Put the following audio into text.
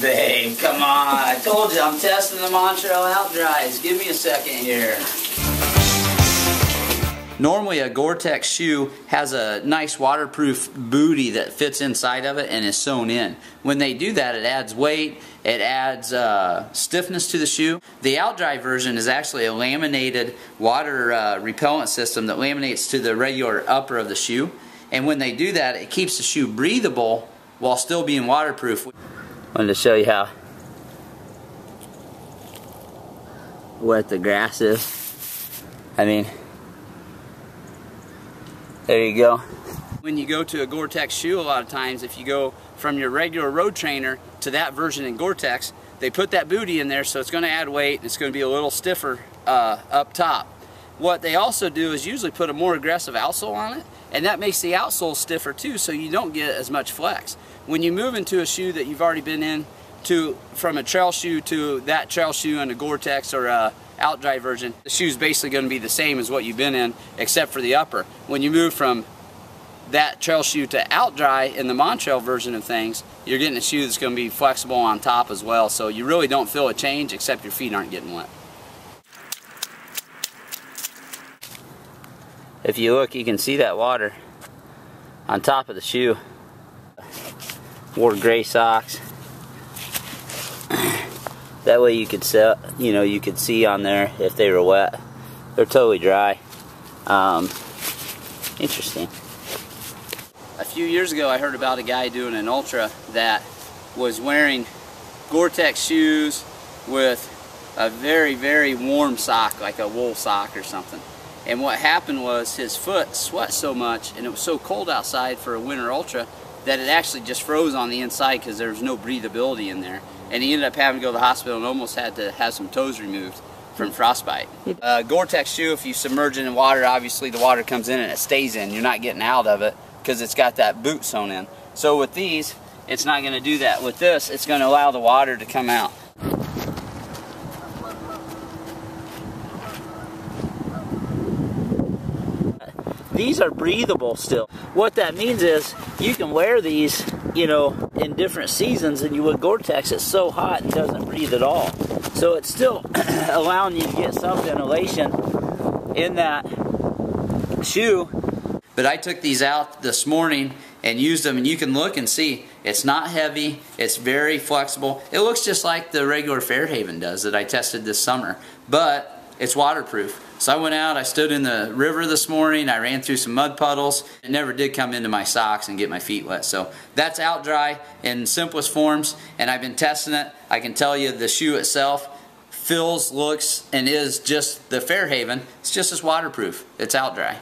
Babe, come on. I told you I'm testing the Montrail OutDries. Give me a second here. Normally a Gore-Tex shoe has a nice waterproof booty that fits inside of it and is sewn in. When they do that, it adds weight, it adds stiffness to the shoe. The OutDry version is actually a laminated water repellent system that laminates to the regular upper of the shoe. And when they do that, it keeps the shoe breathable while still being waterproof. I wanted to show you how wet the grass is. I mean, there you go. When you go to a Gore-Tex shoe, a lot of times, if you go from your regular road trainer to that version in Gore-Tex, they put that booty in there, so it's going to add weight and it's going to be a little stiffer up top. What they also do is usually put a more aggressive outsole on it, and that makes the outsole stiffer too, so you don't get as much flex. When you move into a shoe that you've already been in, from a trail shoe to that trail shoe in a Gore-Tex or a OutDry version, the shoe's basically going to be the same as what you've been in, except for the upper. When you move from that trail shoe to OutDry in the Montrail version of things, you're getting a shoe that's going to be flexible on top as well, so you really don't feel a change except your feet aren't getting wet. If you look, you can see that water on top of the shoe. Wore gray socks. That way you could see, you could see on there if they were wet. They're totally dry. Interesting. A few years ago I heard about a guy doing an ultra that was wearing Gore-Tex shoes with a very, very warm sock, like a wool sock or something. And what happened was his foot sweat so much and it was so cold outside for a winter ultra that it actually just froze on the inside because there was no breathability in there. And he ended up having to go to the hospital and almost had to have some toes removed from frostbite. Gore-Tex shoe, if you submerge it in water, obviously the water comes in and it stays in. You're not getting out of it because it's got that boot sewn in. So with these, it's not going to do that. With this, it's going to allow the water to come out. These are breathable still. What that means is you can wear these, in different seasons than you would Gore-Tex. It's so hot and doesn't breathe at all. So it's still allowing you to get some ventilation in that shoe. But I took these out this morning and used them, and you can look and see it's not heavy, it's very flexible. It looks just like the regular Fairhaven does that I tested this summer, but it's waterproof. So I went out, I stood in the river this morning, I ran through some mud puddles. It never did come into my socks and get my feet wet. So that's OutDry in simplest forms, and I've been testing it. I can tell you the shoe itself feels, looks, and is just the Fairhaven. It's just as waterproof. It's OutDry.